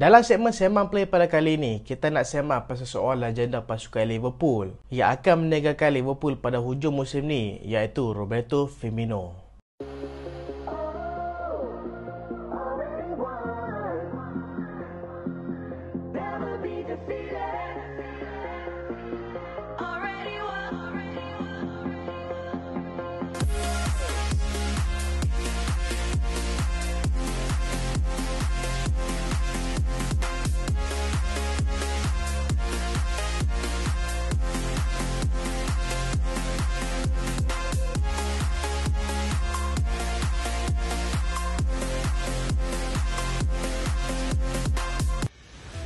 Dalam segmen Sembang Play pada kali ini, kita nak sembang pasal seorang legenda pasukan Liverpool yang akan meninggalkan Liverpool pada hujung musim ni, iaitu Roberto Firmino.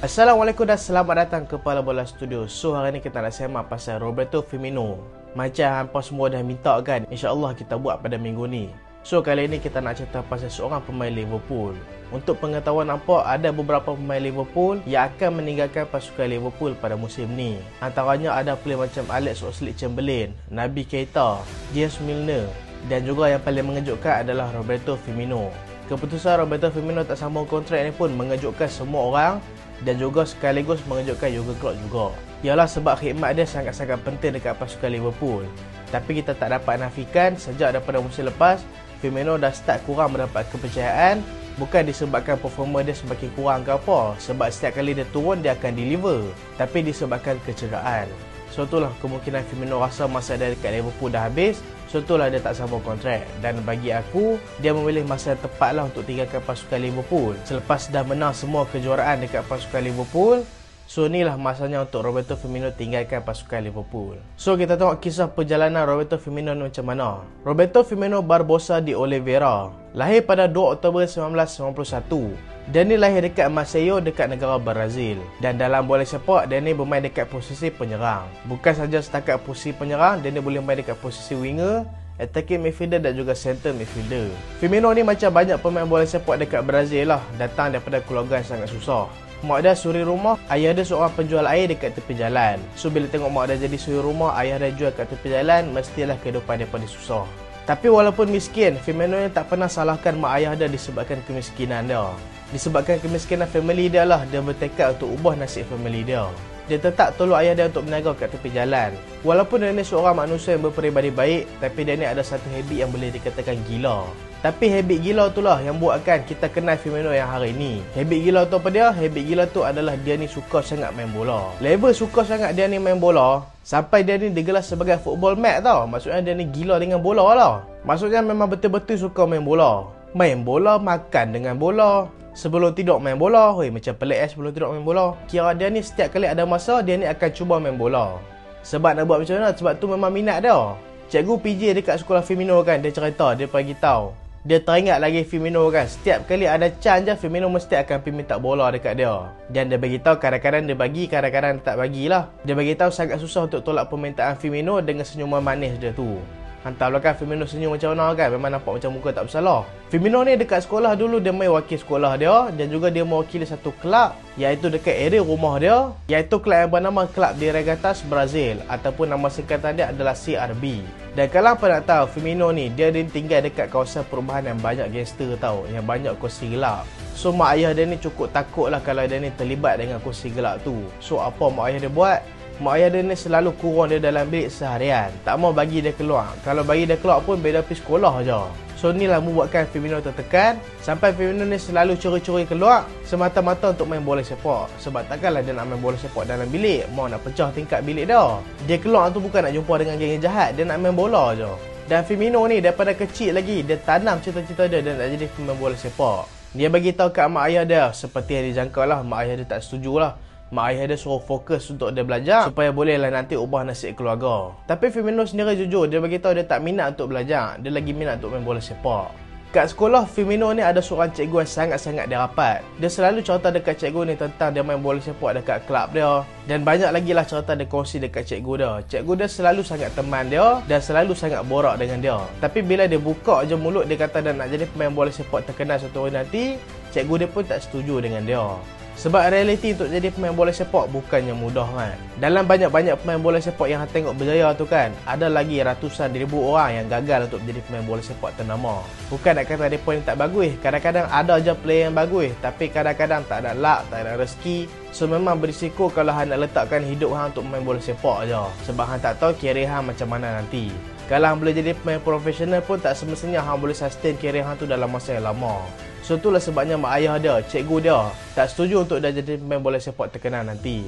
Assalamualaikum dan selamat datang ke Pala Bola Studio. So hari ni kita nak sembang pasal Roberto Firmino. Macam hampa semua dah minta kan, InsyaAllah kita buat pada minggu ni. So kali ni kita nak cerita pasal seorang pemain Liverpool. Untuk pengetahuan hampa, ada beberapa pemain Liverpool yang akan meninggalkan pasukan Liverpool pada musim ni. Antaranya ada player macam Alex Oxlade-Chamberlain, Naby Keita, James Milner, dan juga yang paling mengejutkan adalah Roberto Firmino. Keputusan Roberto Firmino tak sambung kontrak ni pun mengejutkan semua orang dan juga sekaligus mengejutkan Jurgen Klopp juga. Ialah sebab khidmat dia sangat-sangat penting dekat pasukan Liverpool. Tapi kita tak dapat nafikan sejak daripada musim lepas, Firmino dah start kurang mendapat kepercayaan. Bukan disebabkan performa dia semakin kurang ke apa, sebab setiap kali dia turun dia akan deliver, tapi disebabkan kecederaan. So itulah kemungkinan Firmino rasa masa dia dekat Liverpool dah habis. So itulah dia tak sambung kontrak. Dan bagi aku, dia memilih masa yang tepat lah untuk tinggalkan pasukan Liverpool. Selepas dah menang semua kejuaraan dekat pasukan Liverpool, so inilah masanya untuk Roberto Firmino tinggalkan pasukan Liverpool. So kita tengok kisah perjalanan Roberto Firmino ni macam mana. Roberto Firmino Barbosa de Oliveira lahir pada 2 Oktober 1991. Dia ni lahir dekat Maceió dekat negara Brazil. Dan dalam bola sepak, dia ni bermain dekat posisi penyerang. Bukan saja setakat posisi penyerang, dia ni boleh main dekat posisi winger, attacking midfielder dan juga center midfielder. Firmino ni macam banyak pemain bola sepak dekat Brazil lah, datang daripada keluarga yang sangat susah. Mak dia suri rumah, ayah dia seorang penjual air dekat tepi jalan. So bila tengok mak dia jadi suri rumah, ayah dia jual kat tepi jalan, mestilah kehidupan dia pada susah. Tapi walaupun miskin, Firmino ni tak pernah salahkan mak ayah dia disebabkan kemiskinan dia. Disebabkan kemiskinan family dia lah, dia bertekad untuk ubah nasib family dia. Dia tetap tolong ayah dia untuk berniaga kat tepi jalan. Walaupun dia ni seorang manusia yang berperibadi baik, tapi dia ni ada satu habit yang boleh dikatakan gila. Tapi habit gila itulah yang buatkan kita kenal Firmino yang hari ni. Habit gila tu apa dia? Habit gila tu adalah dia ni suka sangat main bola. Level suka sangat dia ni main bola, sampai dia ni digelar sebagai football mad tau. Maksudnya dia ni gila dengan bola lah. Maksudnya memang betul-betul suka main bola. Main bola, makan dengan bola. Sebelum tidur main bola. Macam pelik sebelum tidur main bola. Kira dia ni setiap kali ada masa, dia ni akan cuba main bola. Sebab nak buat macam mana? Sebab tu memang minat dia. Cikgu PJ dekat sekolah Firmino kan, dia cerita, dia bagi tahu. Dia teringat lagi Firmino kan, setiap kali ada chance je, Firmino mesti akan pergi minta bola dekat dia. Dan dia bagi tahu kadang-kadang dia bagi, kadang-kadang dia tak bagilah. Dia bagi tahu sangat susah untuk tolak permintaan Firmino dengan senyuman manis dia tu. Hantar belakang Firmino senyum macam mana kan, memang nampak macam muka tak bersalah. Firmino ni dekat sekolah dulu dia main wakil sekolah dia, dan juga dia mewakili satu kelab iaitu dekat area rumah dia, iaitu kelab yang bernama Club de Regatas Brazil, ataupun nama singkatan dia adalah CRB. Dan kalau apa nak tahu, Firmino ni dia tinggal dekat kawasan perumahan yang banyak gangster tau, yang banyak kursi gelap. So mak ayah dia ni cukup takut lah kalau dia ni terlibat dengan kursi gelap tu. So apa mak ayah dia buat? Mak ayah dia ni selalu kurung dia dalam bilik seharian, tak mau bagi dia keluar. Kalau bagi dia keluar pun beda pergi sekolah je. So inilah membuatkan Firmino tertekan, sampai Firmino ni selalu curi-curi keluar semata-mata untuk main bola sepak. Sebab takkanlah dia nak main bola sepak dalam bilik, mau nak pecah tingkap bilik dia. Dia keluar tu bukan nak jumpa dengan geng jahat, dia nak main bola je. Dan Firmino ni daripada kecil lagi, dia tanam cita-cita dia nak jadi pemain bola sepak. Dia bagi tahu kat mak ayah dia, seperti yang dijangka lah, mak ayah dia tak setuju lah. Mak ayah dia suruh fokus untuk dia belajar supaya bolehlah nanti ubah nasib keluarga. Tapi Firmino sendiri jujur, dia bagi tahu dia tak minat untuk belajar, dia lagi minat untuk main bola sepak. Kat sekolah, Firmino ni ada seorang cikgu yang sangat-sangat dia rapat. Dia selalu cerita dekat cikgu ni tentang dia main bola sepak dekat kelab dia. Dan banyak lagi lah cerita dia kongsi dekat cikgu dia. Cikgu dia selalu sangat teman dia dan selalu sangat borak dengan dia. Tapi bila dia buka je mulut, dia kata dia nak jadi pemain bola sepak terkenal satu hari nanti, cikgu dia pun tak setuju dengan dia. Sebab realiti untuk jadi pemain bola sepak bukannya mudah kan. Dalam banyak-banyak pemain bola sepak yang tengok berjaya tu kan, ada lagi ratusan ribu orang yang gagal untuk menjadi pemain bola sepak ternama. Bukan nak kata mereka ni tak bagus, kadang-kadang ada je player yang bagus, tapi kadang-kadang tak ada luck, tak ada rezeki. So memang berisiko kalau hang nak letakkan hidup hang untuk main bola sepak je. Sebab hang tak tahu career hang macam mana nanti. Kalau hang boleh jadi pemain profesional pun tak semestinya hang boleh sustain career hang tu dalam masa yang lama. So itulah sebabnya mak ayah dia, cikgu dia tak setuju untuk dia jadi pemain bola sepak terkenal nanti.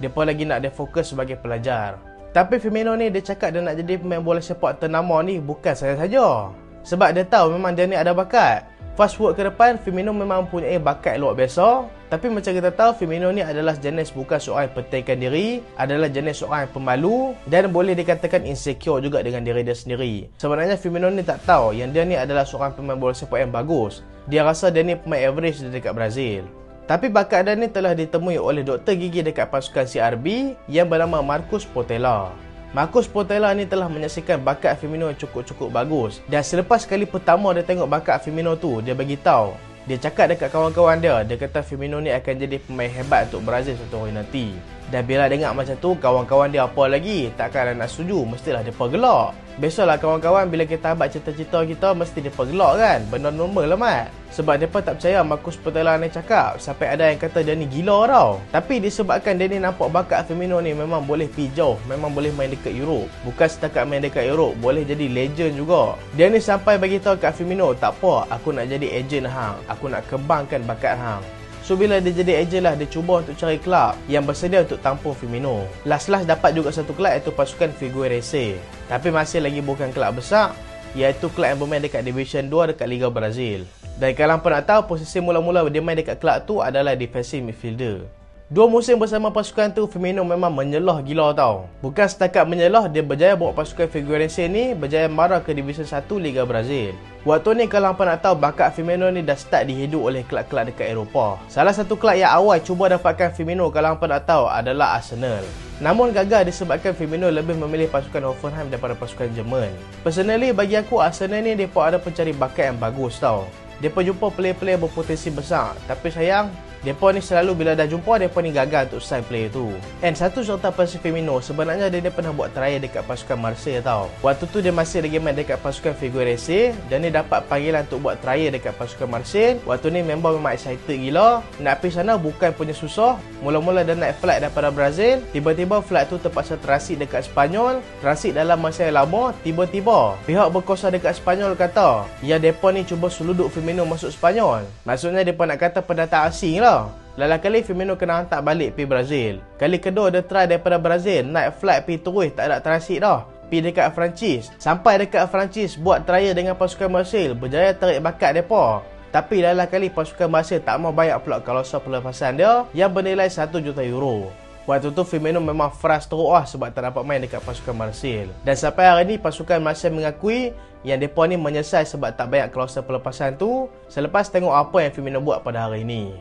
Dia pun lagi nak dia fokus sebagai pelajar. Tapi Firmino ni dia cakap dia nak jadi pemain bola sepak ternama ni bukan saja-saja. Sebab dia tahu memang dia ni ada bakat. Fast forward ke depan, Firmino memang mempunyai bakat luar biasa. Tapi macam kita tahu, Firmino ni adalah jenis bukan seorang yang pertahankan diri, adalah jenis seorang yang pemalu dan boleh dikatakan insecure juga dengan diri dia sendiri. Sebenarnya Firmino ni tak tahu yang dia ni adalah seorang pemain bola sepak yang bagus. Dia rasa dia ni pemain average dekat Brazil. Tapi bakat dia ni telah ditemui oleh doktor gigi dekat pasukan CRB yang bernama Marcus Portela. Marcus Portela ni telah menyaksikan bakat Firmino yang cukup-cukup bagus. Dan selepas kali pertama dia tengok bakat Firmino tu, dia bagi tahu. Dia cakap dekat kawan-kawan dia kata Firmino ni akan jadi pemain hebat untuk Brazil suatu hari nanti. Dan bila dengar macam tu, kawan-kawan dia apa lagi? Takkan nak setuju, mestilah dia gelak. Biasalah kawan-kawan bila kita abad cita-cita kita, mesti dia gelak kan? Benda normal lah mat. Sebab mereka tak percaya Marcus Portela ni cakap. Sampai ada yang kata dia ni gila tau. Tapi disebabkan dia ni nampak bakat Firmino ni memang boleh pergi jauh. Memang boleh main dekat Europe. Bukan setakat main dekat Europe, boleh jadi legend juga. Dia ni sampai bagi tahu kat Firmino, tak apa, aku nak jadi agent hang. Aku nak kembangkan bakat hang. So bila dia jadi agent lah, dia cuba untuk cari kelab yang bersedia untuk tampung Firmino. Last dapat juga satu kelab iaitu pasukan Figueirense. Tapi masih lagi bukan kelab besar, iaitu kelab yang bermain dekat Division 2 dekat Liga Brazil. Dan kalau hangpa nak tahu, posisi mula-mula dia main dekat kelab tu adalah defensive midfielder. 2 musim bersama pasukan tu, Firmino memang menyelah gila tau. Bukan setakat menyelah, dia berjaya bawa pasukan Figueirense ni berjaya marah ke Division 1 Liga Brazil. Waktu ni kalau hangpa nak tahu, bakat Firmino ni dah start dihidup oleh kelab-kelab dekat Eropah. Salah satu kelab yang awal cuba dapatkan Firmino kalau hangpa nak tahu adalah Arsenal. Namun gagal disebabkan Firmino lebih memilih pasukan Hoffenheim daripada pasukan Jerman. Personally bagi aku, Arsenal ni mereka ada pencari bakat yang bagus tau. Mereka jumpa player-player berpotensi besar. Tapi sayang, mereka ni selalu bila dah jumpa, mereka ni gagal untuk sign player tu. And satu serta pasal Firmino, sebenarnya dia pernah buat trial dekat pasukan Marseille tau. Waktu tu dia masih lagi main dekat pasukan Figueirense. Dan dia dapat panggilan untuk buat trial dekat pasukan Marseille. Waktu ni member memang excited gila. Nak pergi sana bukan punya susah. Mula-mula dia naik flight daripada Brazil. Tiba-tiba flight tu terpaksa transit dekat Spanyol. Transit dalam masa yang lama. Tiba-tiba pihak berkuasa dekat Spanyol kata, ya mereka ni cuba seluduk Firmino masuk Spanyol. Maksudnya mereka nak kata pendatang asing lah. Lalu kali Firmino kena hantar balik pergi Brazil. Kali kedua dia try daripada Brazil, naik flight pergi terus, tak ada transit dah. Pergi dekat Perancis. Sampai dekat Perancis, buat trial dengan pasukan Marseille, berjaya tarik bakat mereka. Tapi lalu kali pasukan Marseille tak mau bayar pula klausul pelepasan dia yang bernilai 1 juta euro. Waktu tu Firmino memang frustrat sebab tak dapat main dekat pasukan Marseille. Dan sampai hari ni pasukan Marseille mengakui yang mereka ni menyesal sebab tak bayar klausul pelepasan tu selepas tengok apa yang Firmino buat pada hari ni.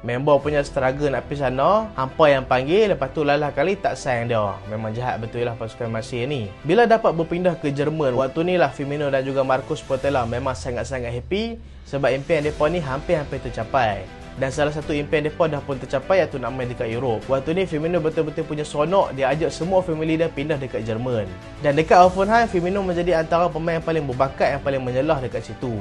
Member punya struggle nak pergi sana, hampa yang panggil, lepas tu lalah kali tak sayang dia. Memang jahat betul lah pasukan Marseille ni. Bila dapat berpindah ke Jerman, waktu ni lah Firmino dan juga Marcus Portela memang sangat-sangat happy sebab impian mereka ni hampir-hampir tercapai. Dan salah satu impian mereka dah pun tercapai, iaitu nak main dekat Europe. Waktu ni Firmino betul-betul punya seronok, dia ajak semua family dia pindah dekat Jerman. Dan dekat Hoffenheim, Firmino menjadi antara pemain yang paling berbakat, yang paling menyelah dekat situ.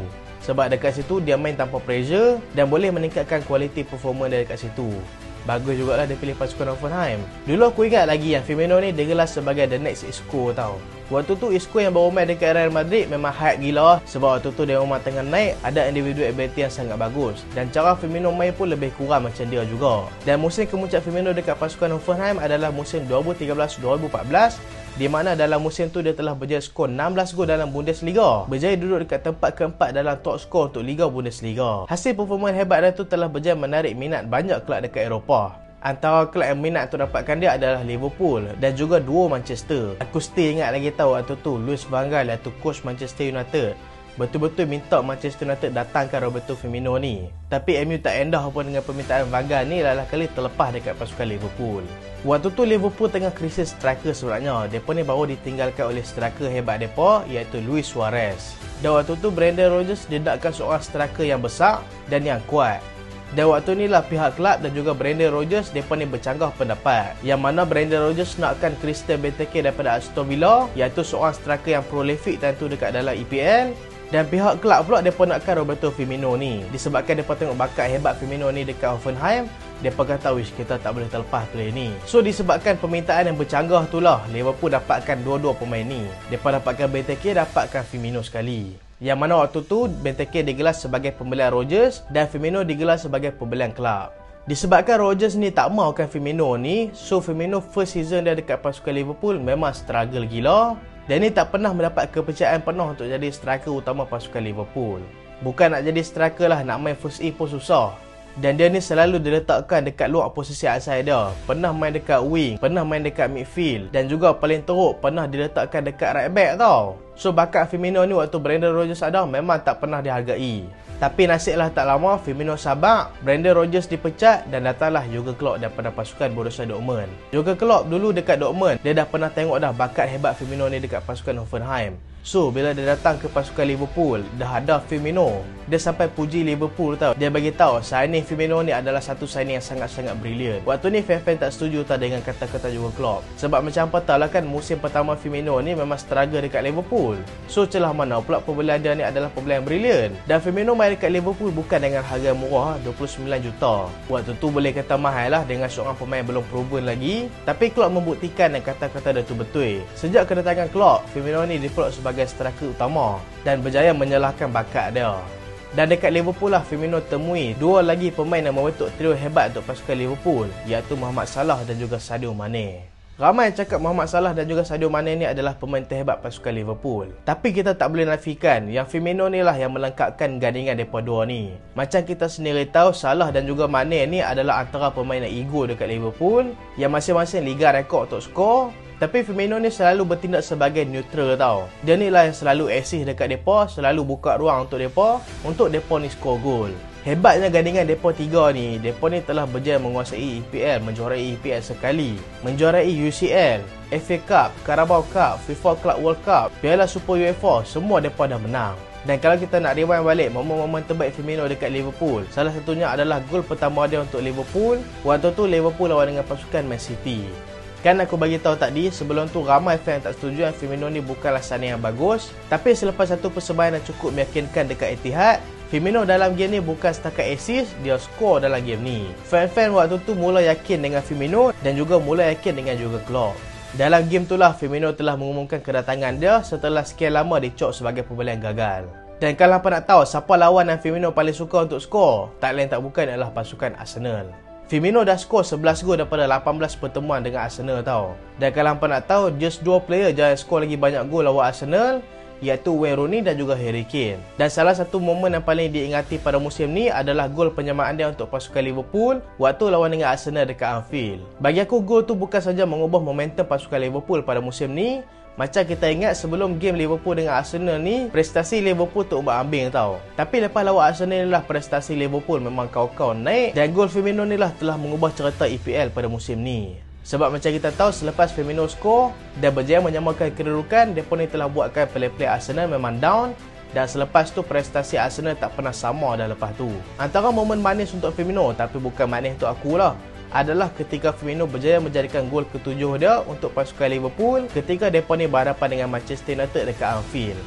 Sebab dekat situ dia main tanpa pressure dan boleh meningkatkan kualiti performa dia dekat situ. Bagus jugalah dia pilih pasukan Hoffenheim. Dulu aku ingat lagi yang Firmino ni digelar sebagai the next Isco tau. Waktu tu Isco yang baru main dekat Real Madrid memang hype gila. Sebab waktu tu dia memang tengah naik, ada individual ability yang sangat bagus. Dan cara Firmino main pun lebih kurang macam dia juga. Dan musim kemuncak Firmino dekat pasukan Hoffenheim adalah musim 2013-2014. Di mana dalam musim tu dia telah berjaya skor 16 gol dalam Bundesliga. Berjaya duduk dekat tempat keempat dalam top skor untuk Liga Bundesliga. Hasil performa hebat dia tu telah berjaya menarik minat banyak kelab dekat Eropah. Antara kelab yang minat tu dapatkan dia adalah Liverpool dan juga duo Manchester. Aku still ingat lagi tahu waktu tu Louis van Gaal iaitu coach Manchester United betul-betul minta Manchester United datangkan Roberto Firmino ni. Tapi MU tak endah pun dengan permintaan Van Gaal ni, lalah kali terlepas dekat pasukan Liverpool. Waktu tu Liverpool tengah krisis striker sebenarnya. Mereka ni baru ditinggalkan oleh striker hebat mereka iaitu Luis Suarez. Dan waktu tu Brendan Rodgers didakkan seorang striker yang besar dan yang kuat. Dan waktu inilah pihak kelab dan juga Brendan Rodgers mereka ni bercanggah pendapat. Yang mana Brendan Rodgers nakkan Christian Benteke daripada Aston Villa, iaitu seorang striker yang prolific tentu dekat dalam EPL. Dan pihak kelab pula mereka nakkan Roberto Firmino ni. Disebabkan mereka tengok bakat hebat Firmino ni dekat Hoffenheim, mereka kata wish kita tak boleh terlepas player ni. So disebabkan permintaan yang bercanggah itulah Liverpool dapatkan dua-dua pemain ni. Mereka dapatkan Benteke, dapatkan Firmino sekali. Yang mana waktu tu Benteke digelar sebagai pembelian Rodgers dan Firmino digelar sebagai pembelian kelab. Disebabkan Rodgers ni tak mahukan Firmino ni, so Firmino first season dia dekat pasukan Liverpool memang struggle gila. Dan ni tak pernah mendapat kepercayaan penuh untuk jadi striker utama pasukan Liverpool. Bukan nak jadi striker lah, nak main first pun susah. Dan dia ni selalu diletakkan dekat luar posisi asal dia. Pernah main dekat wing, pernah main dekat midfield, dan juga paling teruk pernah diletakkan dekat right back tau. So bakat Firmino ni waktu Brendan Rodgers ada memang tak pernah dihargai. Tapi nasiblah tak lama Firmino sabar, Brendan Rodgers dipecat dan datanglah Jurgen Klopp daripada pasukan Borussia Dortmund. Jurgen Klopp dulu dekat Dortmund, dia dah pernah tengok dah bakat hebat Firmino ni dekat pasukan Hoffenheim. So bila dia datang ke pasukan Liverpool, dah ada Firmino, dia sampai puji Liverpool tau. Dia bagi tahu signing Firmino ni adalah satu signing yang sangat-sangat brilliant. Waktu ni fan-fan tak setuju tau dengan kata-kata Jurgen Klopp. Sebab macam apa tahu lah kan, musim pertama Firmino ni memang struggle dekat Liverpool. So celah mana pula pembelian dia ni adalah pembelian brilliant. Dan Firmino main dekat Liverpool bukan dengan harga murah, 29 juta. Waktu tu boleh kata mahal lah dengan seorang pemain belum proven lagi. Tapi Klopp membuktikan yang kata-kata dia tu betul. Sejak kedatangan Klopp, Firmino ni diplot sebagai striker utama dan berjaya menyalahkan bakat dia. Dan dekat Liverpool lah Firmino temui dua lagi pemain yang membentuk trio hebat untuk pasukan Liverpool, iaitu Mohamed Salah dan juga Sadio Mane. Ramai yang cakap Mohamed Salah dan juga Sadio Mane ni adalah pemain terhebat pasukan Liverpool. Tapi kita tak boleh nafikan yang Firmino ni lah yang melengkapkan gandingan mereka dua ni. Macam kita sendiri tahu, Salah dan juga Mane ni adalah antara pemain yang ego dekat Liverpool, yang masing-masing liga rekod untuk skor. Tapi Firmino ni selalu bertindak sebagai neutral tau. Dia ni lah yang selalu assist dekat mereka, selalu buka ruang untuk mereka ni skor gol. Hebatnya gandingan mereka tiga ni, mereka ni telah berjaya menguasai EPL, menjuarai EPL sekali, menjuarai UCL, FA Cup, Carabao Cup, FIFA Club World Cup, Piala Super UEFA, semua mereka dah menang. Dan kalau kita nak rewind balik momen-momen terbaik Firmino dekat Liverpool, salah satunya adalah gol pertama dia untuk Liverpool. Waktu tu Liverpool lawan dengan pasukan Man City. Kan aku bagi tahu tadi, sebelum tu ramai fan tak setuju yang Firmino ni bukanlah signing yang bagus. Tapi selepas satu persembahan yang cukup meyakinkan dekat Etihad, Firmino dalam game ni bukan setakat assist, dia skor dalam game ni. Fan-fan waktu tu mula yakin dengan Firmino dan juga mula yakin dengan Jurgen Klopp. Dalam game tu lah Firmino telah mengumumkan kedatangan dia setelah sekian lama dicop sebagai pembelian gagal. Dan kalau apa nak tahu siapa lawan yang Firmino paling suka untuk skor, tak lain tak bukan adalah pasukan Arsenal. Firmino dah skor 11 gol daripada 18 pertemuan dengan Arsenal tau. Dan kalau hampa nak tahu, just 2 player je yang skor lagi banyak gol lawan Arsenal, iaitu Wayne Rooney dan juga Harry Kane. Dan salah satu momen yang paling diingati pada musim ni adalah gol penyamaan dia untuk pasukan Liverpool waktu lawan dengan Arsenal dekat Anfield. Bagi aku, gol tu bukan saja mengubah momentum pasukan Liverpool pada musim ni. Macam kita ingat sebelum game Liverpool dengan Arsenal ni, prestasi Liverpool tu umbang-ambing tau. Tapi lepas lawan Arsenal ni lah prestasi Liverpool memang kau-kau naik. Dan gol Firmino ni lah telah mengubah cerita EPL pada musim ni. Sebab macam kita tahu, selepas Firmino skor dan berjaya menyamakan kedudukan, mereka ni telah buatkan play-play Arsenal memang down. Dan selepas tu prestasi Arsenal tak pernah sama dah lepas tu. Antara momen manis untuk Firmino, tapi bukan manis untuk aku lah, adalah ketika Firmino berjaya menjadikan gol ke-7 dia untuk pasukan Liverpool ketika mereka ni berhadapan dengan Manchester United dekat Anfield.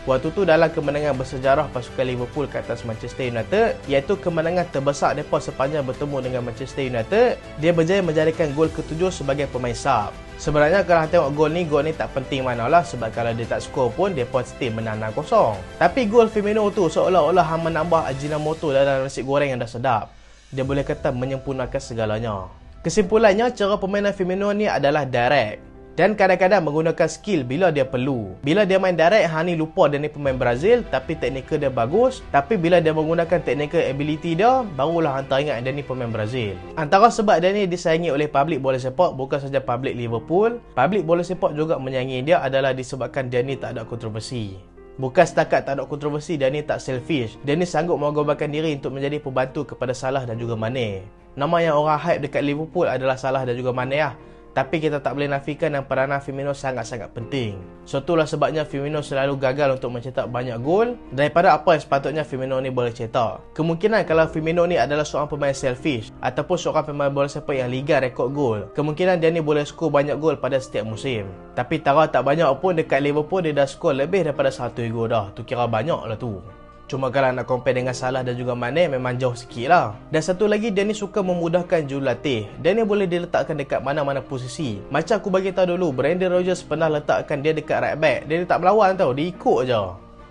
Waktu tu dalam kemenangan bersejarah pasukan Liverpool ke atas Manchester United, iaitu kemenangan terbesar mereka sepanjang bertemu dengan Manchester United, dia berjaya menjadikan gol ke-7 sebagai pemain sub. Sebenarnya kalau tengok gol ni tak penting manalah, sebab kalau dia tak skor pun mereka still menang 6-0. Tapi gol Firmino tu seolah-olah hang menambah ajinomoto dalam nasi goreng yang dah sedap. Dia boleh kata menyempurnakan segalanya. Kesimpulannya, cara permainan Firmino ni adalah direct dan kadang-kadang menggunakan skill bila dia perlu. Bila dia main direct, hang ni lupa dia ni pemain Brazil, tapi teknikal dia bagus. Tapi bila dia menggunakan technical ability dia, barulah hang teringat dia ni pemain Brazil. Antara sebab dia ni disayangi oleh public bola sepak, bukan saja public Liverpool, public bola sepak juga menyayangi dia adalah disebabkan dia ni tak ada kontroversi. Bukan setakat tak ada kontroversi, dia ni tak selfish. Dia ni sanggup mengorbankan diri untuk menjadi pembantu kepada Salah dan juga Mane. Nama yang orang hype dekat Liverpool adalah Salah dan juga Mane lah. Tapi kita tak boleh nafikan yang peranan Firmino sangat-sangat penting. So itulah sebabnya Firmino selalu gagal untuk mencetak banyak gol daripada apa yang sepatutnya Firmino ni boleh cetak. Kemungkinan kalau Firmino ni adalah seorang pemain selfish ataupun seorang pemain bola sepak yang liga rekod gol, kemungkinan dia ni boleh skor banyak gol pada setiap musim. Tapi taruh tak banyak pun dekat Liverpool dia dah skor lebih daripada 1 gol dah. Tu kira banyak lah tu. Cuma kalau nak compare dengan Salah dan juga Mane memang jauh sikit lah. Dan satu lagi, dia ni suka memudahkan jurulatih. Dia ni boleh diletakkan dekat mana-mana posisi. Macam aku bagi tahu dulu, Brendan Rodgers pernah letakkan dia dekat right back. Dia ni tak melawan tau, dia ikut je.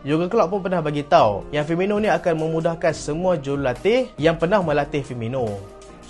Jurgen Klopp pun pernah bagi tahu yang Firmino ni akan memudahkan semua jurulatih yang pernah melatih Firmino.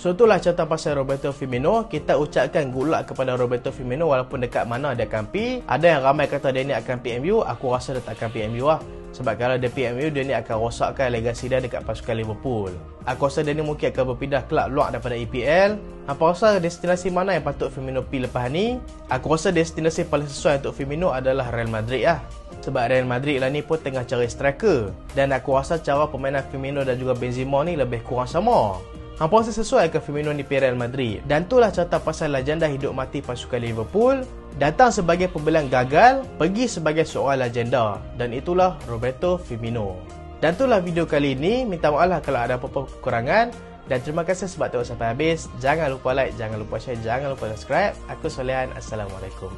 So itulah cerita pasal Roberto Firmino. Kita ucapkan good luck kepada Roberto Firmino walaupun dekat mana dia akan pi. Ada yang ramai kata dia ni akan PMU. Aku rasa dia tak akan PMU lah. Sebab kalau dia PMU, dia ni akan rosakkan legasi dia dekat pasukan Liverpool. Aku rasa dia ni mungkin akan berpindah kelab luar daripada EPL. Apa rasa destinasi mana yang patut Firmino pi lepas ni? Aku rasa destinasi paling sesuai untuk Firmino adalah Real Madrid lah. Sebab Real Madrid lah ni pun tengah cari striker. Dan aku rasa cara permainan Firmino dan juga Benzema ni lebih kurang sama. Hampa rasa sesuai ke Firmino ni pergi Real Madrid. Dan itulah cerita pasal legenda hidup mati pasukan Liverpool. Datang sebagai pembelian gagal, pergi sebagai seorang legenda. Dan itulah Roberto Firmino. Dan itulah video kali ini. Minta maaf lah kalau ada apa-apa kekurangan. Dan terima kasih sebab tengok sampai habis. Jangan lupa like, jangan lupa share, jangan lupa subscribe. Aku Solehan. Assalamualaikum.